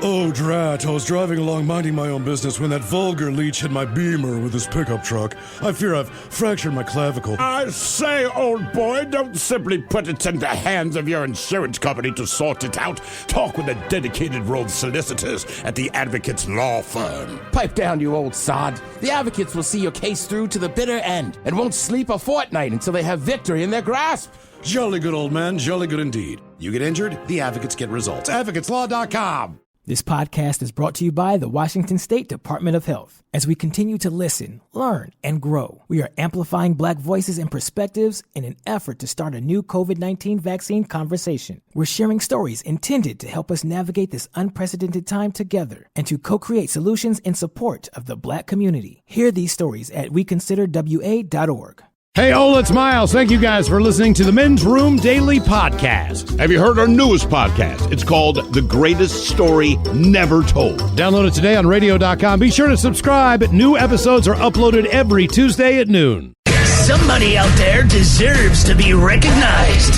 Oh, drat. I was driving along minding my own business when that vulgar leech hit my Beamer with his pickup truck. I fear I've fractured my clavicle. I say, old boy, don't simply put it in the hands of your insurance company to sort it out. Talk with the dedicated row of solicitors at the Advocates Law Firm. Pipe down, you old sod. The Advocates will see your case through to the bitter end and won't sleep a fortnight until they have victory in their grasp. Jolly good, old man. Jolly good indeed. You get injured, the Advocates get results. AdvocatesLaw.com. This podcast is brought to you by the Washington State Department of Health. As we continue to listen, learn, and grow, we are amplifying Black voices and perspectives in an effort to start a new COVID-19 vaccine conversation. We're sharing stories intended to help us navigate this unprecedented time together and to co-create solutions in support of the Black community. Hear these stories at weconsiderwa.org. Hey, Ola, it's Miles. Thank you guys for listening to the Men's Room Daily Podcast. Have you heard our newest podcast? It's called The Greatest Story Never Told. Download it today on radio.com. Be sure to subscribe. New episodes are uploaded every Tuesday at noon. Somebody out there deserves to be recognized.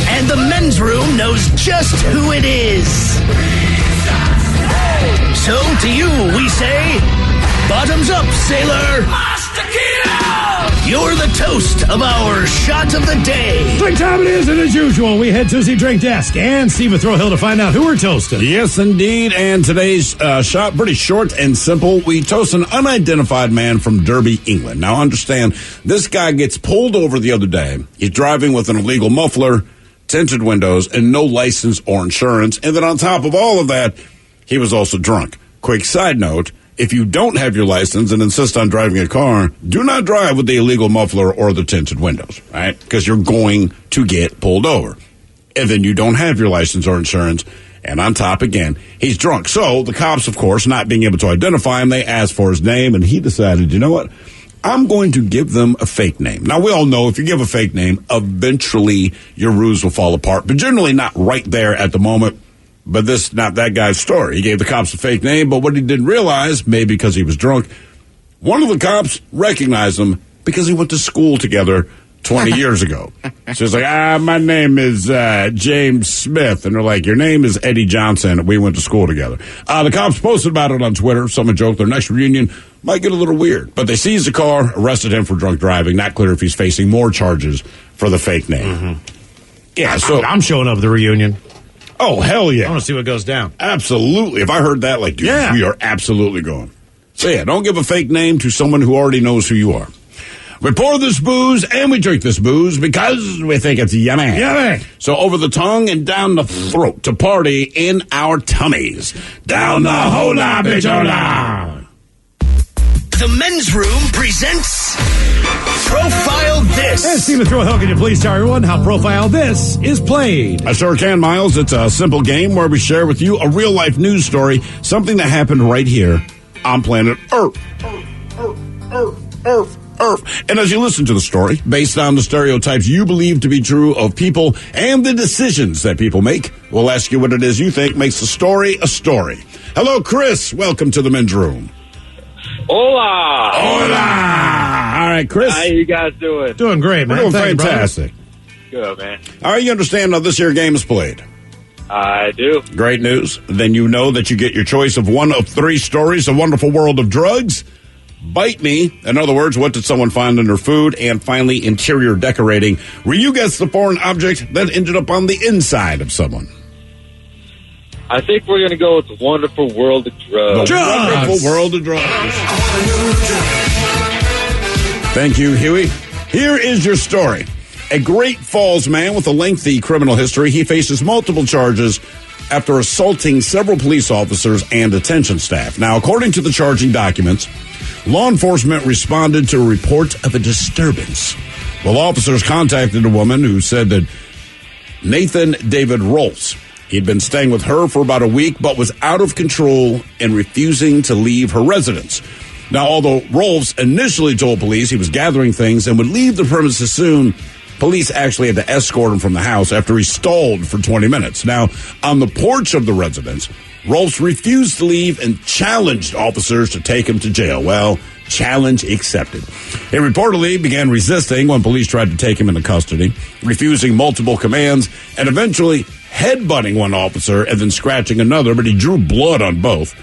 And the Men's Room knows just who it is. So to you, we say, bottoms up, sailor. You're the toast of our shot of the day. What time it is, and as usual, we head to the drink desk and Steve Throwhill to find out who we're toasting. Yes, indeed. And today's shot, pretty short and simple. We toast an unidentified man from Derby, England. Now, understand, this guy gets pulled over the other day. He's driving with an illegal muffler, tinted windows, and no license or insurance. And then on top of all of that, he was also drunk. Quick side note. If you don't have your license and insist on driving a car, do not drive with the illegal muffler or the tinted windows, right? Because you're going to get pulled over. And then you don't have your license or insurance. And on top, again, he's drunk. So the cops, of course, not being able to identify him, they asked for his name, and he decided, you know what? I'm going to give them a fake name. Now, we all know if you give a fake name, eventually your ruse will fall apart, but generally not right there at the moment. But this, not that guy's story. He gave the cops a fake name, but what he didn't realize, maybe because he was drunk, one of the cops recognized him because he went to school together 20 years ago. So he's like, my name is James Smith. And they're like, your name is Eddie Johnson. We went to school together. The cops posted about it on Twitter. Someone joked their next reunion might get a little weird. But they seized the car, arrested him for drunk driving. Not clear if he's facing more charges for the fake name. Mm-hmm. Yeah, so I'm showing up at the reunion. Oh, hell yeah. I want to see what goes down. Absolutely. If I heard that, like, dude, yeah, we are absolutely going. So, yeah, don't give a fake name to someone who already knows who you are. We pour this booze and we drink this booze because we think it's yummy. Yummy. So over the tongue and down the throat to party in our tummies. Down the hola, bitchola. The Men's Room presents Profile This. And Steve Throwhill, can you please tell everyone how Profile This is played? I sure can, Miles. It's a simple game where we share with you a real-life news story, something that happened right here on planet Earth. And as you listen to the story, based on the stereotypes you believe to be true of people and the decisions that people make, we'll ask you what it is you think makes a story a story. Hello, Chris. Welcome to the Men's Room. Hola! Hola! All right, Chris. How you guys doing? Doing great, man. We're doing fantastic. Good, man. All right, you understand how this here game is played? I do. Great news. Then you know that you get your choice of one of three stories, A Wonderful World of Drugs, Bite Me, in other words, what did someone find in their food, and finally, interior decorating, where you guess the foreign object that ended up on the inside of someone. I think we're going to go with The Wonderful World of Drugs. Wonderful World of Drugs. Thank you, Huey. Here is your story. A Great Falls man with a lengthy criminal history. He faces multiple charges after assaulting several police officers and detention staff. Now, according to the charging documents, law enforcement responded to a report of a disturbance. Well, officers contacted a woman who said that Nathan David Rolfs, he'd been staying with her for about a week, but was out of control and refusing to leave her residence. Now, although Rolfs initially told police he was gathering things and would leave the premises soon, police actually had to escort him from the house after he stalled for 20 minutes. Now, on the porch of the residence, Rolfs refused to leave and challenged officers to take him to jail. Well, challenge accepted. He reportedly began resisting when police tried to take him into custody, refusing multiple commands, and eventually headbutting one officer and then scratching another, but he drew blood on both.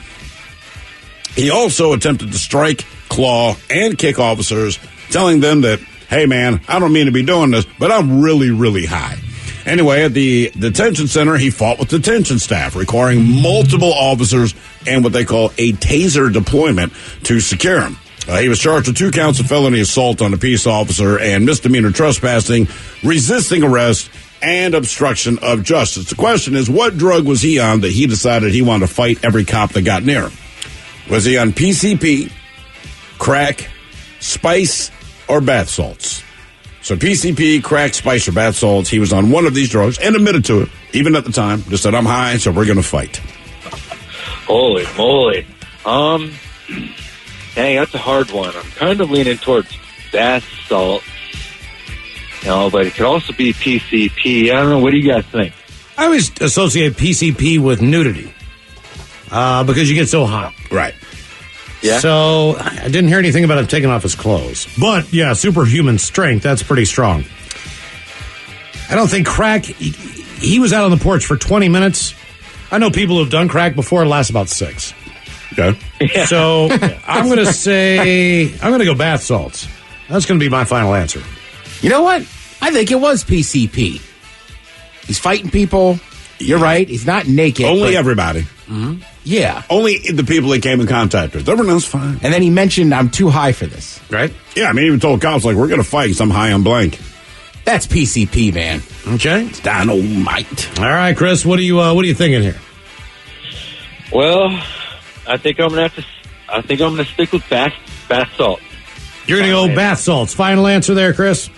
He also attempted to strike, claw, and kick officers, telling them that, hey, man, I don't mean to be doing this, but I'm really, really high. Anyway, at the detention center, he fought with detention staff, requiring multiple officers and what they call a taser deployment to secure him. He was charged with 2 counts of felony assault on a peace officer and misdemeanor trespassing, resisting arrest, and obstruction of justice. The question is, what drug was he on that he decided he wanted to fight every cop that got near him? Was he on PCP, crack, spice, or bath salts? So PCP, crack, spice, or bath salts. He was on one of these drugs and admitted to it, even at the time. Just said, I'm high, so we're going to fight. Holy moly. Dang, that's a hard one. I'm kind of leaning towards bath salts. But it could also be PCP. I don't know. What do you guys think? I always associate PCP with nudity because you get so hot. Right. Yeah. So I didn't hear anything about him taking off his clothes. But, yeah, superhuman strength, that's pretty strong. I don't think crack, he was out on the porch for 20 minutes. I know people who've done crack before, it lasts about 6. Okay. Yeah. So I'm going to go bath salts. That's going to be my final answer. You know what? I think it was PCP. He's fighting people. You're right. He's not naked. Only everybody. Mm-hmm. Yeah. Only the people he came in contact with. Everyone else fine. And then he mentioned, I'm too high for this. Right? Yeah, I mean, he even told cops, like, we're going to fight because I'm high on blank. That's PCP, man. Okay. It's dynamite. All right, Chris, what are you thinking here? Well, I think I'm gonna stick with bath salts. You're going to go bath salts. Final answer there, Chris?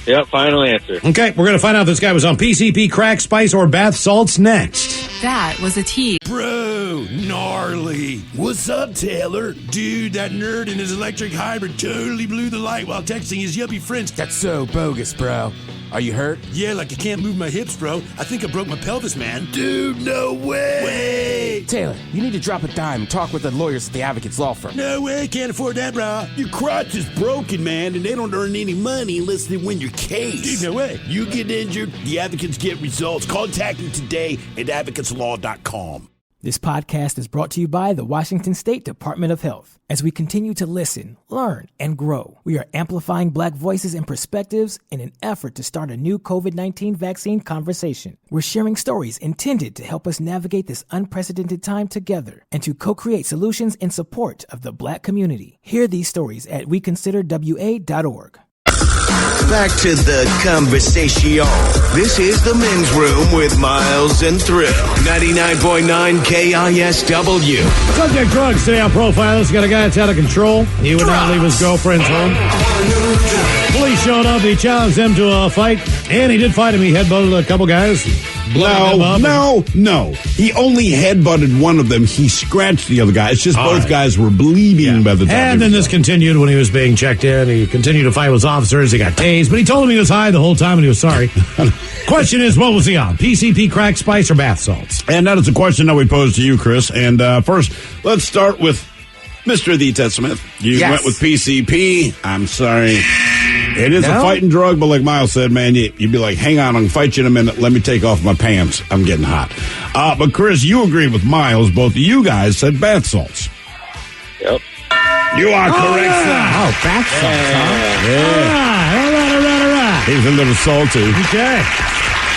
Yep, final answer. Okay, we're going to find out if this guy was on PCP, crack, spice, or bath salts next. That was a tease. Bro, gnarly. What's up, Taylor? Dude, that nerd in his electric hybrid totally blew the light while texting his yuppie friends. That's so bogus, bro. Are you hurt? Yeah, like I can't move my hips, bro. I think I broke my pelvis, man. Dude, no way. Taylor, you need to drop a dime and talk with the lawyers at the Advocates Law Firm. No way, can't afford that, bro. Your crotch is broken, man, and they don't earn any money unless they win your case. Dude, no way. You get injured, the advocates get results. Contact them today at advocateslaw.com. This podcast is brought to you by the Washington State Department of Health. As we continue to listen, learn, and grow, we are amplifying Black voices and perspectives in an effort to start a new COVID-19 vaccine conversation. We're sharing stories intended to help us navigate this unprecedented time together and to co-create solutions in support of the Black community. Hear these stories at weconsiderwa.org. Back to the conversation. This is the men's room with Miles and Thrill. 99.9 KISW. Subject drugs today on Profiles. Got a guy that's out of control. He would not leave his girlfriend's home. Police showed up. He challenged them to a fight, and he did fight him. He headbutted a couple guys. No. He only headbutted one of them. He scratched the other guy. It's just both guys were bleeding by the time. And then this continued when he was being checked in. He continued to fight with officers. He got tased, but he told him he was high the whole time and he was sorry. Question is, what was he on? PCP, crack, spice, or bath salts? And that is a question that we posed to you, Chris. And first, let's start with Mr. The Ted Smith. You went with PCP. I'm sorry. It is a fighting drug, but like Miles said, man, you'd be like, hang on, I'm going to fight you in a minute. Let me take off my pants. I'm getting hot. But Chris, you agreed with Miles. Both of you guys said bath salts. Yep. You are correct, sir. Oh, bath salts, huh? All right. He's a little salty. Okay.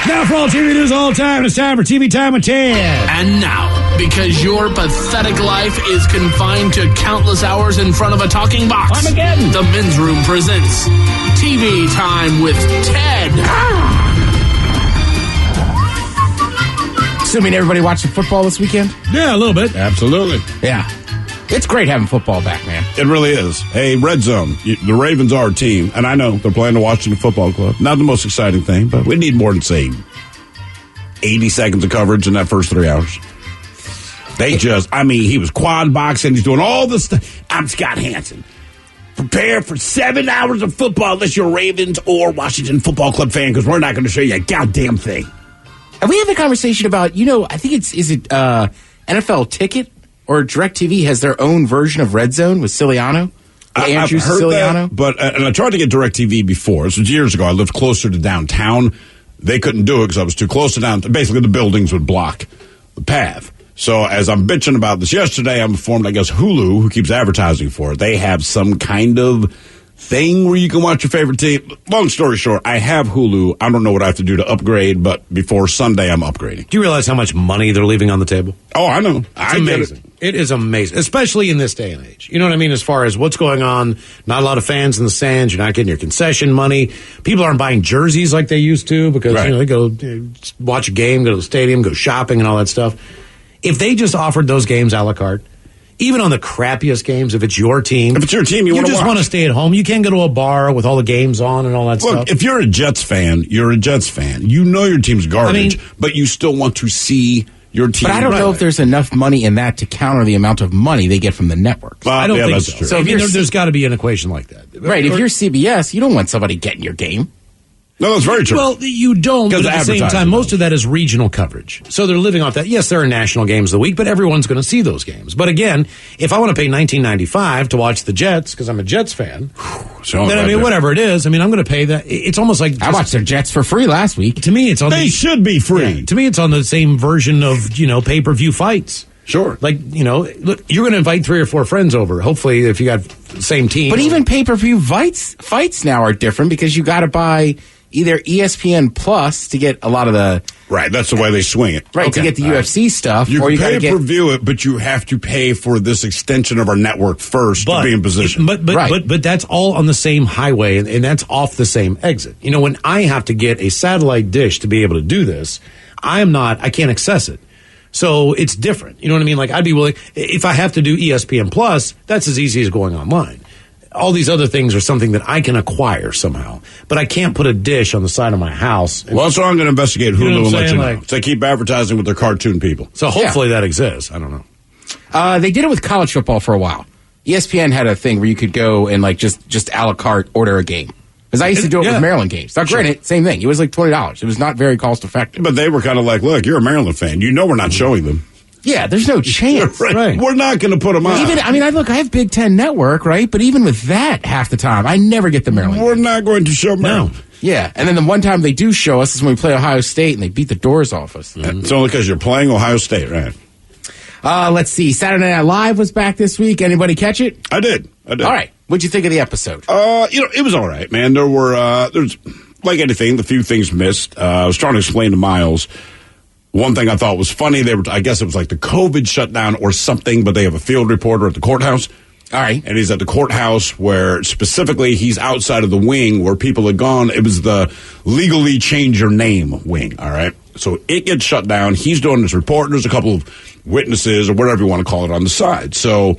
Now for all TV news all the time, it's time for TV Time with Ted. And now, because your pathetic life is confined to countless hours in front of a talking box, the Men's Room presents TV Time with Ted. Assuming everybody watched the football this weekend? Yeah, a little bit. Absolutely. Yeah. It's great having football back, man. It really is. Hey, Red Zone, the Ravens are a team, and I know they're playing the Washington Football Club. Not the most exciting thing, but we need more than, say, 80 seconds of coverage in that first 3 hours. He was quad boxing. He's doing all this stuff. I'm Scott Hansen. Prepare for 7 hours of football unless you're a Ravens or Washington Football Club fan, because we're not going to show you a goddamn thing. And we had the conversation about, I think is it NFL Ticket? Or DirecTV has their own version of Red Zone with Siciliano? Andrew I've heard Siciliano? that, and I tried to get DirecTV before. This was years ago. I lived closer to downtown. they couldn't do it because I was too close to downtown. Basically, the buildings would block the path. So as I'm bitching about this yesterday, I'm informed, I guess, Hulu, who keeps advertising for it, they have some kind of thing where you can watch your favorite team. Long story short, I have Hulu. I don't know what I have to do to upgrade, but before Sunday, I'm upgrading. Do you realize how much money they're leaving on the table? Oh, I know. It's amazing. It is amazing, especially in this day and age. You know what I mean? As far as what's going on, not a lot of fans in the stands. You're not getting your concession money. People aren't buying jerseys like they used to because they go watch a game, go to the stadium, go shopping and all that stuff. If they just offered those games a la carte, even on the crappiest games, if it's your team, you just want to stay at home. You can't go to a bar with all the games on and all that stuff. Look, if you're a Jets fan, you're a Jets fan. You know your team's garbage, but you still want to see your team. But I don't know if there's enough money in that to counter the amount of money they get from the networks. I don't think so. True. So there's got to be an equation like that. Right, if you're CBS, you don't want somebody getting your game. No, that's very true. Well, you don't, but at the same time, most of that is regional coverage. So they're living off that. Yes, there are national games of the week, but everyone's going to see those games. But again, if I want to pay $19.95 to watch the Jets, because I'm a Jets fan, then whatever it is, I'm going to pay that. It's almost like... I watched the Jets for free last week. To me, it's on They should be free. Yeah, to me, it's on the same version of, pay-per-view fights. Sure. Look, you're going to invite 3 or 4 friends over. Hopefully, if you got the same team. But even pay-per-view fights now are different because you got to buy either ESPN Plus to get a lot of the... Right, that's the way they swing it. Right, to get the UFC stuff. You or can you pay-per-view it, but you have to pay for this extension of our network first to be in position. But that's all on the same highway, and that's off the same exit. When I have to get a satellite dish to be able to do this, I can't access it. So it's different. You know what I mean? Like, I'd be willing, if I have to do ESPN Plus, that's as easy as going online. All these other things are something that I can acquire somehow, but I can't put a dish on the side of my house. Well, so I'm going to investigate Hulu and let you know. So they keep advertising with their cartoon people. So hopefully that exists. I don't know. They did it with college football for a while. ESPN had a thing where you could go and just a la carte order a game. Because I used to do it with Maryland games. Now, granted, same thing. It was like $20. It was not very cost effective. But they were kind of like, look, you're a Maryland fan. We're not showing them. Yeah, there's no chance. Right. We're not going to put them on. I have Big Ten Network, right? But even with that, half the time, I never get the Maryland. We're not going to show Maryland. No. Yeah, and then the one time they do show us is when we play Ohio State, and they beat the doors off us. It's only because you're playing Ohio State, right? Let's see. Saturday Night Live was back this week. Anybody catch it? I did. All right. What'd you think of the episode? It was all right, man. There's like anything, the few things missed. I was trying to explain to Miles. One thing I thought was funny, I guess it was like the COVID shutdown or something, but they have a field reporter at the courthouse. All right. And he's at the courthouse where specifically he's outside of the wing where people had gone. It was the legally change your name wing. All right. So it gets shut down. He's doing this report. There's a couple of witnesses or whatever you want to call it on the side. So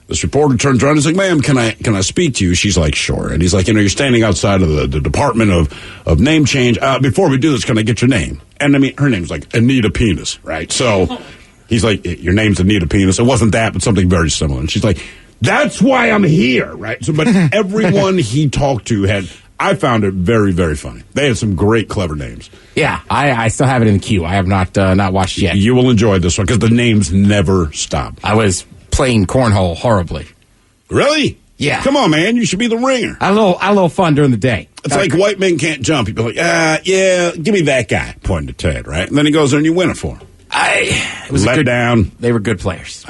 this reporter turns around and is like, ma'am, can I speak to you? She's like, sure. And he's like, you're standing outside of the Department of Name Change. Before we do this, can I get your name? And her name's like Anita Penis, right? So he's like, your name's Anita Penis. It wasn't that, but something very similar. And she's like, that's why I'm here, right? So, but everyone he talked to I found it very, very funny. They had some great, clever names. Yeah, I still have it in the queue. I have not watched it yet. You will enjoy this one because the names never stop. I was playing cornhole horribly. Really? Yeah. Come on, man. You should be the ringer. I had a little fun during the day. It's like white men can't jump. You'd be like, yeah, give me that guy. Pointing to Ted, right? And then he goes there and you win it for him. It was let down. They were good players.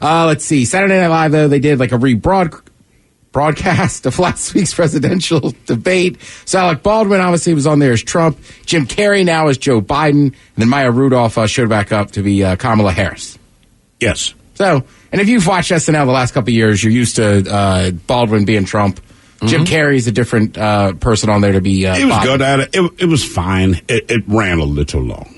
Let's see. Saturday Night Live, though, they did like a broadcast of last week's presidential debate. So Alec Baldwin obviously was on there as Trump. Jim Carrey now as Joe Biden. And then Maya Rudolph showed back up to be Kamala Harris. Yes. So, and if you've watched SNL the last couple of years, you're used to Baldwin being Trump. Mm-hmm. Jim Carrey's a different person on there to be He was Biden. good at it. It was fine. It ran a little long.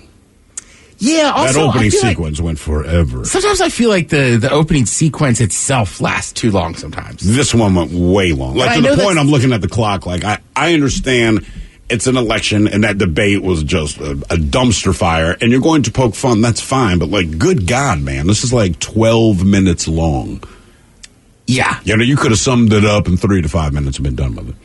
Yeah, also, that opening sequence went forever. Sometimes I feel like the opening sequence itself lasts too long sometimes. This one went way long. Like, to the point I'm looking at the clock, like, I understand it's an election and that debate was just a dumpster fire and you're going to poke fun, that's fine. But, like, good God, man, this is like 12 minutes long. Yeah. You could have summed it up in 3 to 5 minutes and been done with it.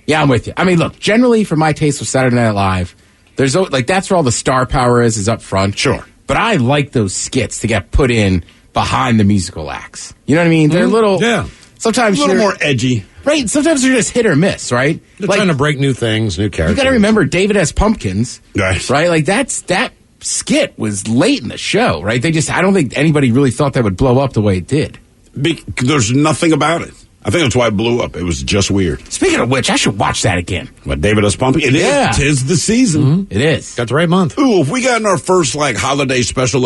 Yeah, I'm with you. I mean, look, generally for my taste with Saturday Night Live, there's like that's where all the star power is up front. Sure. But I like those skits to get put in behind the musical acts. You know what I mean? They're little. Yeah. sometimes A little you're more edgy. right. Sometimes they're just hit or miss, right? They're trying to break new things, new characters. You got to remember David S. Pumpkins, Right. right? Like that skit was late in the show, right? I don't think anybody really thought that would blow up the way it did. There's nothing about it. I think that's why it blew up. It was just weird. Speaking of which, I should watch that again. What, David S. Pumpkin? It is. 'Tis the season. It is. Got the right month. Ooh, if we got in our first holiday special,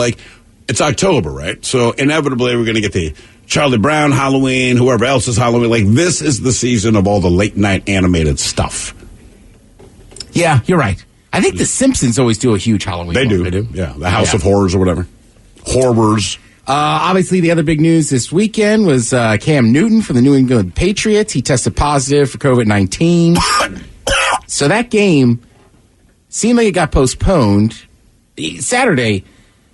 it's October, right? So inevitably we're going to get the Charlie Brown Halloween, whoever else's Halloween. This is the season of all the late night animated stuff. Yeah, you're right. I think the Simpsons always do a huge Halloween. They do. Yeah, the House of Horrors or whatever. Horrors. Obviously, the other big news this weekend was Cam Newton from the New England Patriots. He tested positive for COVID-19. So that game seemed like it got postponed. Saturday,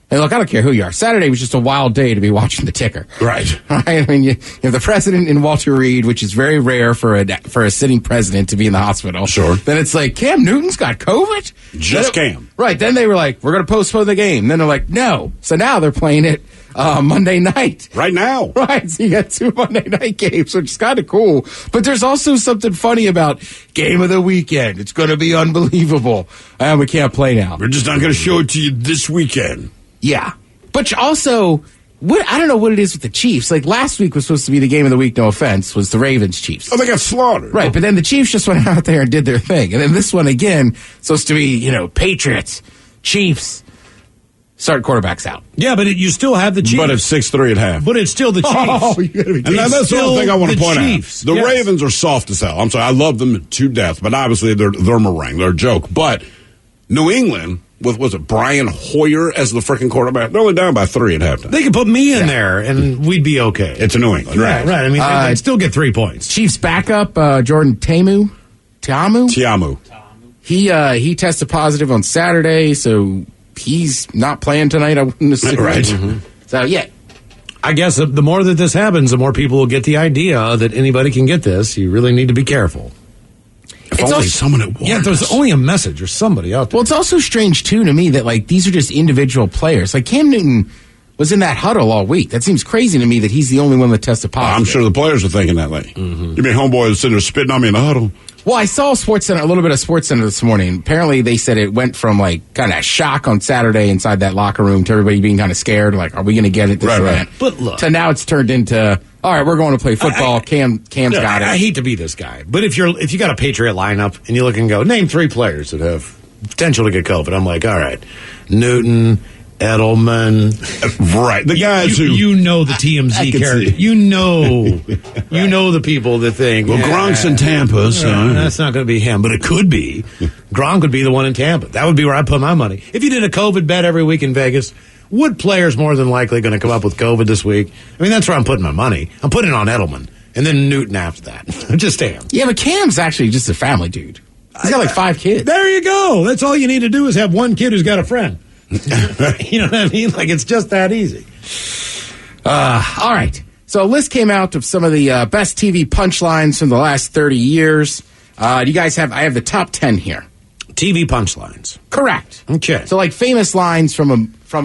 and look, I don't care who you are. Saturday was just a wild day to be watching the ticker. Right. Right? I mean, you have the president and Walter Reed, which is very rare for a sitting president to be in the hospital. Sure. Then it's like, Cam Newton's got COVID? Just Cam. Right. Then they were like, we're going to postpone the game. Then they're like, no. So now they're playing it Monday night. Right now. Right. So you got 2 Monday night games, which is kind of cool. But there's also something funny about game of the weekend. It's going to be unbelievable. And we can't play now. We're just not going to show it to you this weekend. Yeah. But also, I don't know what it is with the Chiefs. Like last week was supposed to be the game of the week, no offense, was the Ravens Chiefs. Oh, they got slaughtered. Right. But then the Chiefs just went out there and did their thing. And then this one again, supposed to be, Patriots, Chiefs, start quarterbacks out. Yeah, but you still have the Chiefs. But it's 6-3 at half. But it's still the Chiefs. Oh, you gotta be And that's the other thing I want to point Chiefs. out. The Yes. Ravens are soft as hell. I'm sorry, I love them to death, but obviously they're meringue. They're a joke. But New England, was it Brian Hoyer as the freaking quarterback? They're only down by 3 at halftime. They could put me in there, and we'd be okay. It's a New England, right? Right. I mean, they'd still get 3 points. Chiefs backup, Jordan Tiamu. He tested positive on Saturday, so he's not playing tonight. I wouldn't assume. Right. So, yeah. I guess the more that this happens, the more people will get the idea that anybody can get this. You really need to be careful. If only someone had warned Yeah, there's us. only a message or somebody out there. Well, it's also strange, too, to me that, these are just individual players. Like, Cam Newton was in that huddle all week. That seems crazy to me that he's the only one that tested positive. I'm sure the players are thinking that way. You mean homeboy was sitting there spitting on me in the huddle? Well, I saw a little bit of SportsCenter this morning. Apparently, they said it went from, kind of shock on Saturday inside that locker room to everybody being kind of scared, are we going to get it this and that? But look. To now it's turned into, all right, we're going to play football. Cam's got it. I hate to be this guy, but if you got a Patriot lineup and you look and go, name 3 players that have potential to get COVID, I'm like, all right, Newton, Edelman, right? The guys who the TMZ character, you know the people that think, well, Gronk's in Tampa, so that's not going to be him, but it could be. Gronk would be the one in Tampa. That would be where I put my money. If you did a COVID bet every week in Vegas, would players more than likely going to come up with COVID this week? I mean, that's where I'm putting my money. I'm putting it on Edelman, and then Newton after that. Just him. Yeah, but Cam's actually just a family dude. He's got 5 kids. There you go. That's all you need to do is have one kid who's got a friend. You know what I mean? It's just that easy. All right. So a list came out of some of the best TV punchlines from the last 30 years. Do you guys have? I have the top 10 here. TV punchlines. Correct. Okay. So famous lines from a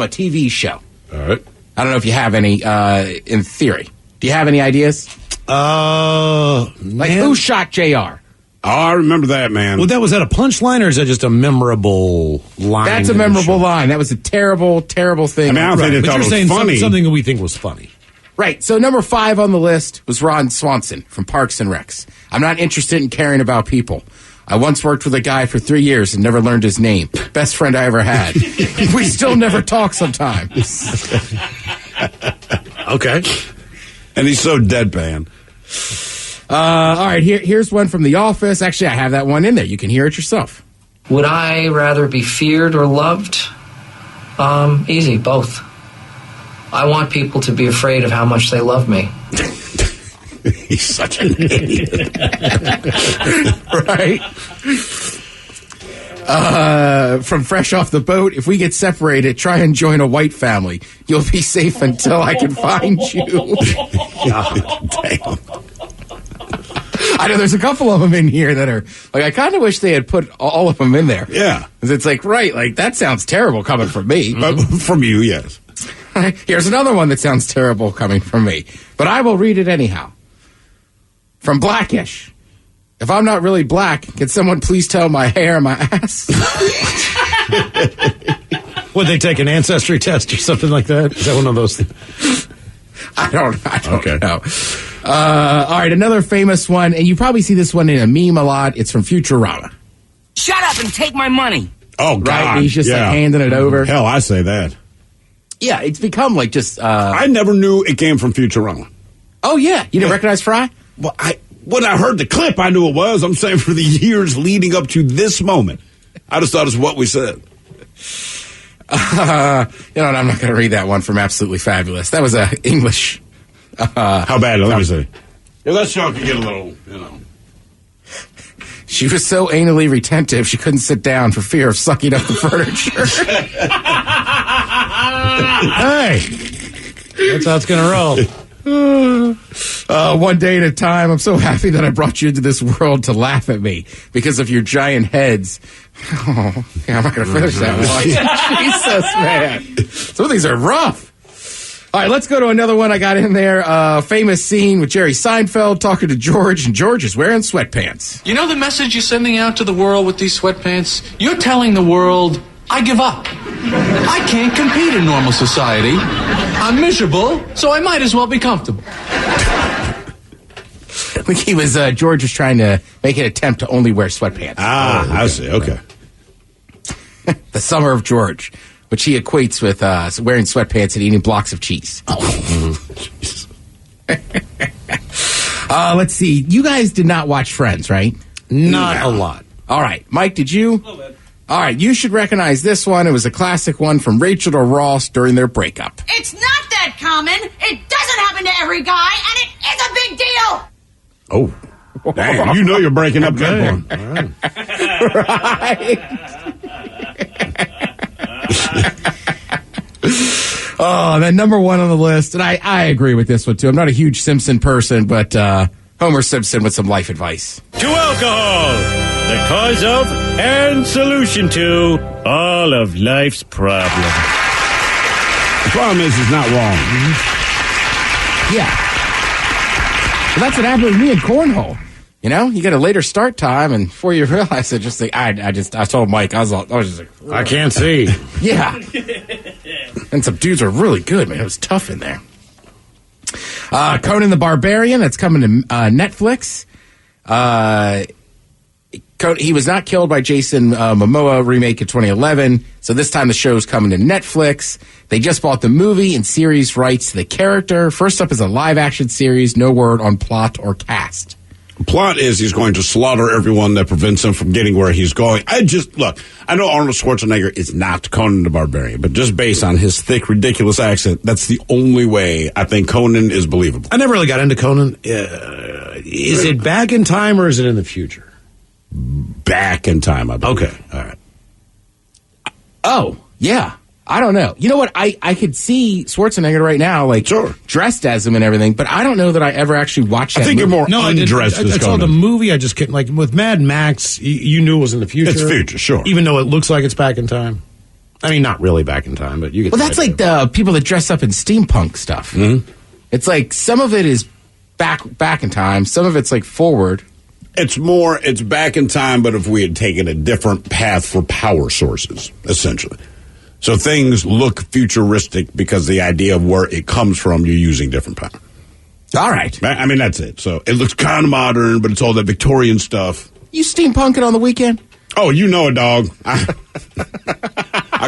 TV show. All right. I don't know if you have any in theory. Do you have any ideas? Who shot JR? Oh, I remember that, man. Well, was that a punchline or is that just a memorable line? That's a memorable line. That was a terrible, terrible thing. I mean, I don't think they thought it was funny. Something that we think was funny. Right. So number 5 on the list was Ron Swanson from Parks and Recs. I'm not interested in caring about people. I once worked with a guy for 3 years and never learned his name. Best friend I ever had. We still never talk sometimes. Okay. And he's so deadpan. All right, here's one from The Office. Actually, I have that one in there. You can hear it yourself. Would I rather be feared or loved? Easy, both. I want people to be afraid of how much they love me. He's such an idiot. Right? From Fresh Off the Boat, if we get separated, try and join a white family. You'll be safe until I can find you. Damn. I know there's a couple of them in here that are I kind of wish they had put all of them in there. Yeah. Because it's that sounds terrible coming from me. But from you, yes. Here's another one that sounds terrible coming from me. But I will read it anyhow. From Blackish. If I'm not really black, can someone please tell my hair and my ass? Would they take an ancestry test or something like that? Is that one of those things? I don't know. All right, another famous one, and you probably see this one in a meme a lot. It's from Futurama. Shut up and take my money. Oh, God. Right? He's just like handing it over. Hell, I say that. Yeah, it's become like just... I never knew it came from Futurama. Oh, yeah. You didn't recognize Fry? Well, when I heard the clip, I knew it was. I'm saying for the years leading up to this moment, I just thought it's what we said. I'm not going to read that one from Absolutely Fabulous. That was English. How bad? Let me see. Yeah, that show could get a little, She was so anally retentive, she couldn't sit down for fear of sucking up the furniture. Hey, that's how it's going to roll. One day at a time. I'm so happy that I brought you into this world to laugh at me because of your giant heads. Oh, yeah, I'm not going to finish that one. Jesus, man. Some of these are rough. All right, let's go to another one I got in there. Famous scene with Jerry Seinfeld talking to George, and George is wearing sweatpants. You know the message you're sending out to the world with these sweatpants? You're telling the world, I give up. I can't compete in normal society. I'm miserable, so I might as well be comfortable. I think George was trying to make an attempt to only wear sweatpants. I see. Okay. The summer of George, which he equates with wearing sweatpants and eating blocks of cheese. Let's see. You guys did not watch Friends, right? Not a lot. All right. Mike, did you? A little bit. All right. You should recognize this one. It was a classic one from Rachel to Ross during their breakup. It's not that common. It doesn't happen to every guy, and it is a big deal. Oh. Damn, you know you're breaking up that one. Right. Oh, then number one on the list, and I agree with this one, too. I'm not a huge Simpson person, but Homer Simpson with some life advice. To alcohol, the cause of and solution to all of life's problems. The problem is he's not wrong. Yeah. Well, that's what happened with me in cornhole. You know, you get a later start time, and before you realize it, just like I told Mike, I was just like, I can't see. Yeah. And some dudes are really good, man. It was tough in there. Conan the Barbarian, that's coming to Netflix. He was not killed by Jason Momoa remake in 2011, so this time the show's coming to Netflix. They just bought the movie and series rights to the character. First up is a live-action series, no word on plot or cast. The plot is he's going to slaughter everyone that prevents him from getting where he's going. I know Arnold Schwarzenegger is not Conan the Barbarian, but just based on his thick, ridiculous accent, that's the only way I think Conan is believable. I never really got into Conan. Is it back in time or is it in the future? Back in time, I believe. Okay, all right. Oh, yeah. I don't know. You know what? I could see Schwarzenegger right now, like, dressed as him and everything, but I don't know that I ever actually watched that I think movie. you're more undressed as I saw the movie, I just couldn't, like, with Mad Max, you knew it was in the future. It's future, sure. Even though it looks like it's back in time. I mean, not really back in time, but you get Well, that's like the people that dress up in steampunk stuff. Mm-hmm. It's like some of it is back in time, some of it's like forward. It's back in time, but if we had taken a different path for power sources, essentially. So things look futuristic because the idea of where it comes from, you're using different power. All right. I mean, that's it. So it looks kind of modern, but it's all that Victorian stuff. You steampunking on the weekend? Oh, you know it, dog. I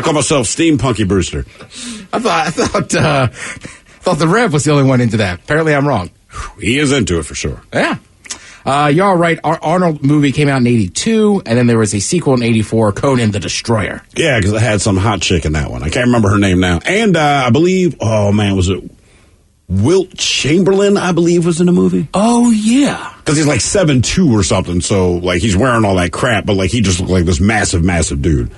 call myself Steampunky Brewster. I thought the Rev was the only one into that. Apparently I'm wrong. He is into it for sure. Yeah. You're all right. Arnold movie came out in 82, and then there was a sequel in 84, Conan the Destroyer. Yeah, because I had some hot chick in that one. I can't remember her name now. And I believe, was it Wilt Chamberlain, I believe, was in the movie? Oh, yeah. Because he's like 7'2" or something, so like he's wearing all that crap, but like he just looked like this massive, massive dude.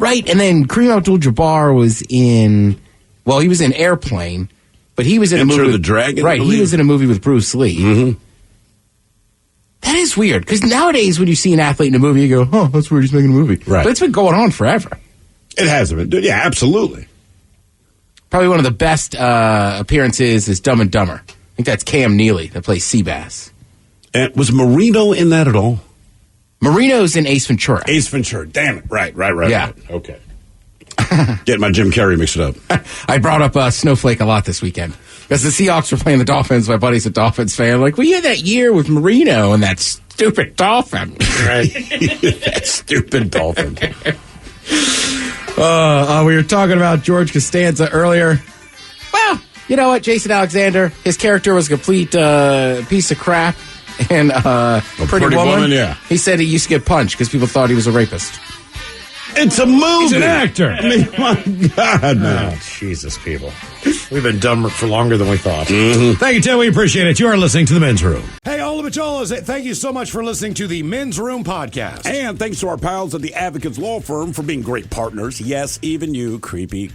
Right, and then Kareem Abdul-Jabbar was in, he was in Airplane, but he was in a movie. Enter the Dragon? Right, he was in a movie with Bruce Lee. Mm-hmm. That is weird, because nowadays when you see an athlete in a movie, you go, oh, that's weird, he's making a movie. Right. But it's been going on forever. It has been. Yeah, absolutely. Probably one of the best appearances is Dumb and Dumber. I think that's Cam Neely that plays Seabass. And was Marino in that at all? Marino's in Ace Ventura. Ace Ventura. Damn it. Right. Yeah. Right. Okay. Getting my Jim Carrey mixed up. I brought up Snowflake a lot this weekend. Because the Seahawks were playing the Dolphins. My buddy's a Dolphins fan. I'm like, well, you had that year with Marino and that stupid Dolphin. Right. That stupid Dolphin. We were talking about George Costanza earlier. Well, you know what? Jason Alexander, his character was a complete piece of crap. And Pretty Woman, yeah. He said he used to get punched because people thought he was a rapist. It's a movie. He's an actor. I mean, my God, man. Oh, Jesus, people. We've been dumb for longer than we thought. Mm-hmm. Thank you, Tim. We appreciate it. You are listening to The Men's Room. Hey, all the Macholas, thank you so much for listening to the Men's Room podcast. And thanks to our pals at the Advocates Law Firm for being great partners. Yes, even you, creepy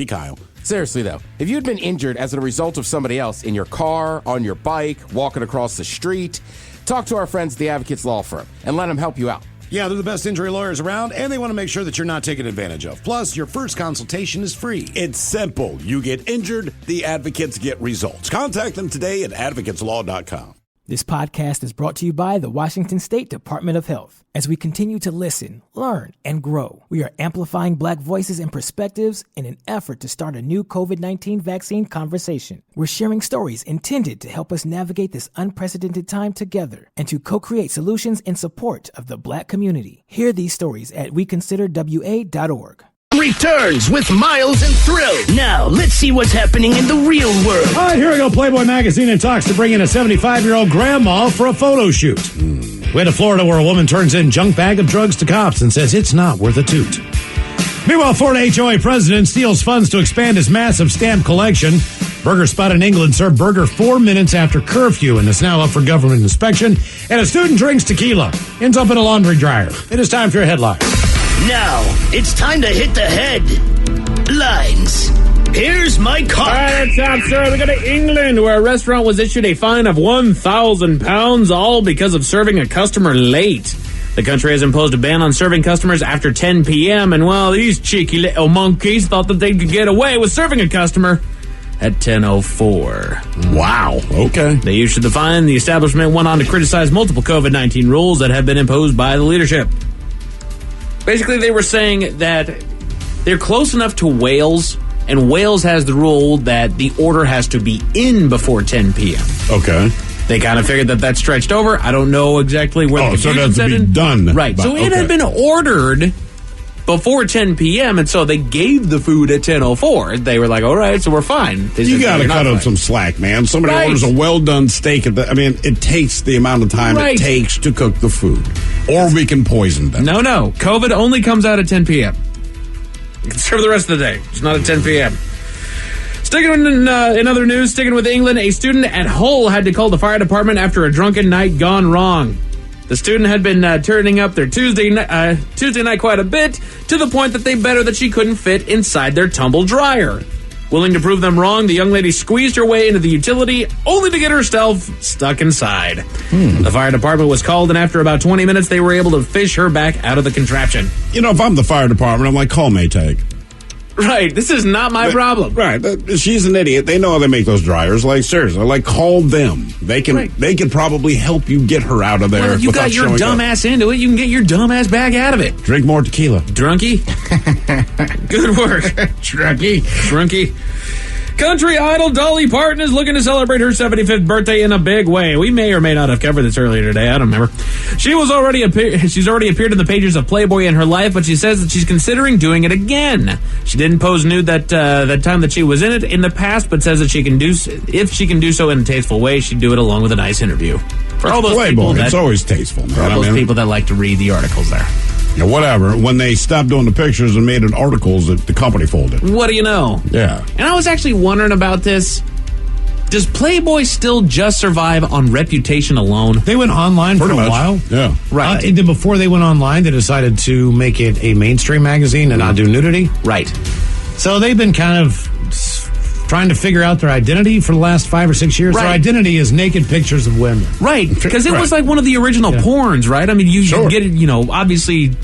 Kyle. Seriously, though, if you'd been injured as a result of somebody else in your car, on your bike, walking across the street, talk to our friends at the Advocates Law Firm and let them help you out. Yeah, they're the best injury lawyers around, and they want to make sure that you're not taken advantage of. Plus, your first consultation is free. It's simple. You get injured, the advocates get results. Contact them today at advocateslaw.com. This podcast is brought to you by the Washington State Department of Health. As we continue to listen, learn, and grow, we are amplifying Black voices and perspectives in an effort to start a new COVID-19 vaccine conversation. We're sharing stories intended to help us navigate this unprecedented time together and to co-create solutions in support of the Black community. Hear these stories at weconsiderwa.org. Returns with Miles and Thrill. Now, let's see what's happening in the real world. All right, here we go. Playboy Magazine and talks to bring in a 75-year-old grandma for a photo shoot. We head to Florida where a woman turns in junk bag of drugs to cops and says it's not worth a toot. Meanwhile, Florida HOA president steals funds to expand his massive stamp collection. Burger Spot in England served burger 4 minutes after curfew and is now up for government inspection. And a student drinks tequila, ends up in a laundry dryer. It is time for your headline. Now, it's time to hit the headlines. Here's my cock. All right, top story. We go to England, where a restaurant was issued a fine of £1,000, all because of serving a customer late. The country has imposed a ban on serving customers after 10 p.m., and, well, these cheeky little monkeys thought that they could get away with serving a customer at 10:04. Wow. Okay. They issued the fine. The establishment went on to criticize multiple COVID-19 rules that have been imposed by the leadership. Basically, they were saying that they're close enough to Wales, and Wales has the rule that the order has to be in before 10 p.m. Okay. They kind of figured that stretched over. I don't know exactly where the so it confusion has to set be in. done. Right. So it had been ordered before 10 p.m., and so they gave the food at 10:04. They were like, all right, so we're fine. You got to cut out some slack, man. Somebody orders a well-done steak. It takes the amount of time it takes to cook the food. Or we can poison them. No. COVID only comes out at 10 p.m. You can serve the rest of the day. It's not at 10 p.m. Sticking in other news, sticking with England, a student at Hull had to call the fire department after a drunken night gone wrong. The student had been turning up their Tuesday night quite a bit, to the point that they bet her that she couldn't fit inside their tumble dryer. Willing to prove them wrong, the young lady squeezed her way into the utility, only to get herself stuck inside. The fire department was called, and after about 20 minutes, they were able to fish her back out of the contraption. You know, if I'm the fire department, I'm like, call Maytag. Right, this is not my problem. Right, she's an idiot. They know how they make those dryers. Like, seriously, call them. They can probably help you get her out of there. Well, you got your dumb ass into it. You can get your dumb ass back out of it. Drink more tequila. Drunky. Good work. Drunky. Country idol Dolly Parton is looking to celebrate her 75th birthday in a big way. We may or may not have covered this earlier today. I don't remember. She's already appeared in the pages of Playboy in her life, but she says that she's considering doing it again. She didn't pose nude that time that she was in it in the past, but says that if she can do so in a tasteful way, she'd do it along with a nice interview. For all those Playboy, it's always tasteful, man. For all those people that like to read the articles there. Yeah, whatever. When they stopped doing the pictures and made it articles, the company folded. What do you know? Yeah. And I was actually wondering about this. Does Playboy still just survive on reputation alone? They went online for a while. Yeah. Right. And then before they went online, they decided to make it a mainstream magazine and not do nudity. Right. So they've been kind of trying to figure out their identity for the last 5 or 6 years. Right. Their identity is naked pictures of women. Right, because it was like one of the original porns, right? I mean, you get it, obviously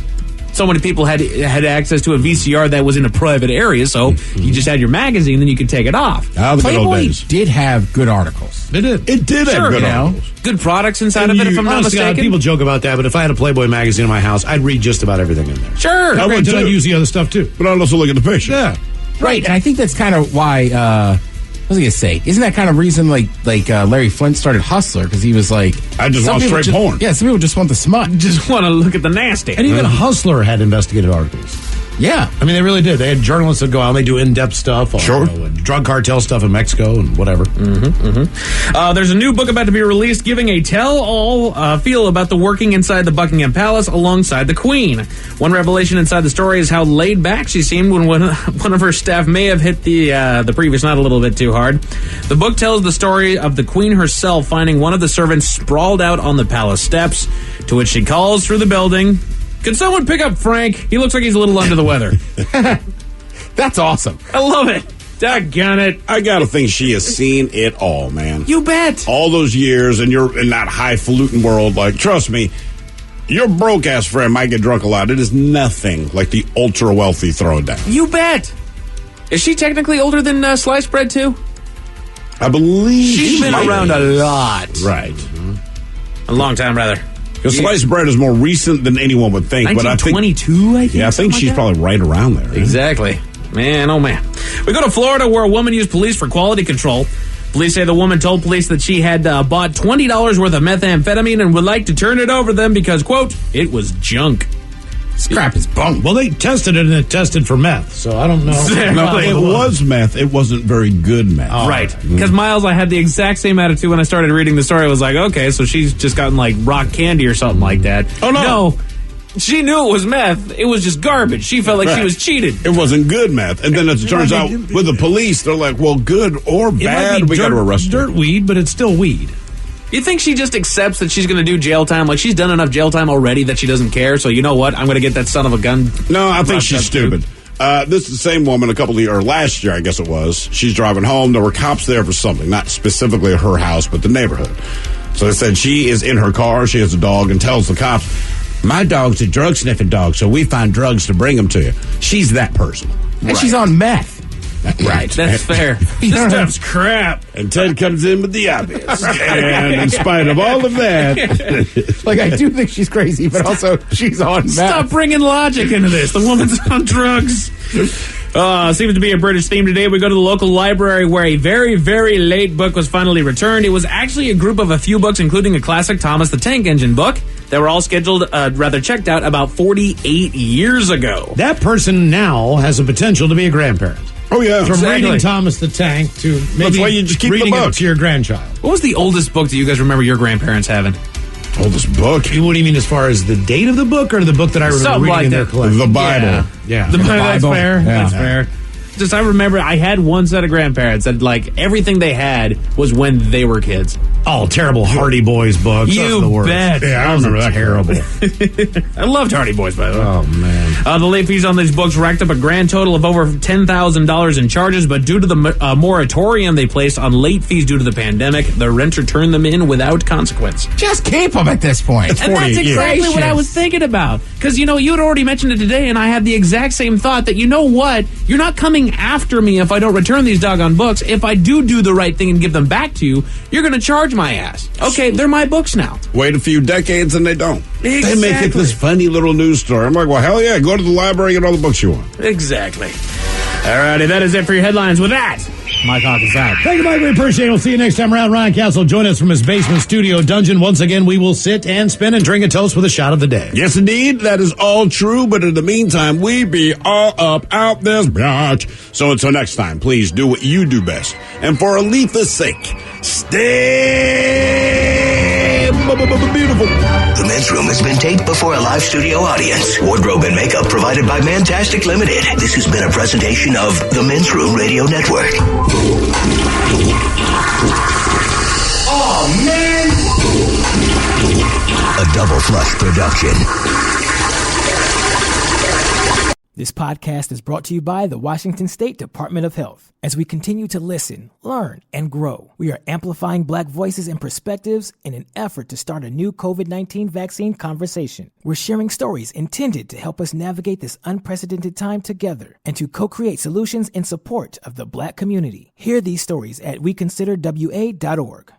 so many people had access to a VCR that was in a private area, so you just had your magazine, then you could take it off. Ah, the good old Playboy days. did have good articles. It did. It did have good articles. Good products inside of it, if I'm not Honestly, mistaken. people joke about that, but if I had a Playboy magazine in my house, I'd read just about everything in there. Sure. I would Granted, I'd too. use the other stuff too. But I'd also look at the picture. Yeah. Right, and I think that's kind of why. What was I gonna say? Isn't that kind of reason like Larry Flint started Hustler because he was like, I just some want people straight porn. Yeah, some people just want the smut. Just want to look at the nasty. And even Hustler had investigative articles. Yeah, I mean, they really did. They had journalists that go out and they do in-depth stuff on drug cartel stuff in Mexico and whatever. There's a new book about to be released giving a tell-all feel about the working inside the Buckingham Palace alongside the Queen. One revelation inside the story is how laid back she seemed when one of her staff may have hit the previous night a little bit too hard. The book tells the story of the Queen herself finding one of the servants sprawled out on the palace steps, to which she calls through the building, "Could someone pick up Frank? He looks like he's a little under the weather." that's awesome. I love it. Doggone it. I gotta think she has seen it all, man. You bet. All those years, and you're in that highfalutin world. Like, trust me, your broke ass friend might get drunk a lot. It is nothing like the ultra wealthy throw down. You bet. Is she technically older than sliced bread too? I believe She's been might around be. a lot. Right. A long time, rather. Because sliced bread is more recent than anyone would think. But I think 1922, I think. Yeah, I think she's probably right around there. Right? Exactly. Man, oh man. We go to Florida where a woman used police for quality control. Police say the woman told police that she had bought $20 worth of methamphetamine and would like to turn it over them because, quote, it was junk. This crap is bunk. Well, they tested it and it tested for meth, so I don't know. No, it was meth. It wasn't very good meth. Right. Because Miles, I had the exact same attitude when I started reading the story. I was like, okay, so she's just gotten like rock candy or something like that. Oh, no. No. She knew it was meth. It was just garbage. She felt like she was cheated. It wasn't good meth. And then as it turns out, with the police, they're like, well, good or bad, we got to arrest her. dirt weed, but it's still weed. You think she just accepts that she's going to do jail time? Like, she's done enough jail time already that she doesn't care, so you know what? I'm going to get that son of a gun. No, I think she's stupid. This is the same woman last year, I guess it was. She's driving home. There were cops there for something, not specifically at her house, but the neighborhood. So they said she is in her car. She has a dog and tells the cops, my dog's a drug sniffing dog, so we find drugs to bring them to you. She's that person. And she's on meth. Right. That's fair. This stuff's crap. And Ted comes in with the obvious. And in spite of all of that, Like, I do think she's crazy, but also she's on meth. Stop bringing logic into this. The woman's on drugs. Seems to be a British theme today. We go to the local library where a very, very late book was finally returned. It was actually a group of a few books, including a classic Thomas the Tank Engine book that were all scheduled, checked out about 48 years ago. That person now has a potential to be a grandparent. oh yeah. From reading Thomas the Tank to maybe why you just keep the reading book. it to your grandchild. What was the oldest book that you guys remember your grandparents having? Oldest book. What do you mean as far as the date of the book or the book that I remember Something reading like in their that. collection? The Bible. Yeah. That's fair. Yeah. That's fair. Just I remember I had one set of grandparents that like everything they had was when they were kids. Oh, terrible Hardy Boys books. Those You are the worst. bet. Yeah, I remember that. Terrible. I loved Hardy Boys, by the way. Oh, man. The late fees on these books racked up a grand total of over $10,000 in charges, but due to the moratorium they placed on late fees due to the pandemic, the renter turned them in without consequence. Just keep them at this point. And that's exactly what I was thinking about. Because, you had already mentioned it today, and I had the exact same thought that, you know what? You're not coming after me if I don't return these doggone books. If I do the right thing and give them back to you, you're going to charge my ass. Okay, they're my books now. Wait a few decades and they don't. They make it Exactly. this funny little news story. I'm like, well, hell yeah, go to the library and get all the books you want. Exactly. Alrighty, that is it for your headlines. With that, Mike Hawk is out. Thank you, Mike. We appreciate it. We'll see you next time around. Ryan Castle, join us from his basement studio dungeon. Once again, we will sit and spin and drink a toast with a shot of the day. Yes, indeed. That is all true. But in the meantime, we be all up out this bitch. So until next time, please do what you do best. And for Aletha's sake, stay beautiful. The Men's Room has been taped before a live studio audience. Wardrobe and makeup provided by Mantastic Limited. This has been a presentation of the Men's Room Radio Network. Oh, man! A Double Flush production. This podcast is brought to you by the Washington State Department of Health. As we continue to listen, learn, and grow, we are amplifying Black voices and perspectives in an effort to start a new COVID-19 vaccine conversation. We're sharing stories intended to help us navigate this unprecedented time together and to co-create solutions in support of the Black community. Hear these stories at weconsiderwa.org.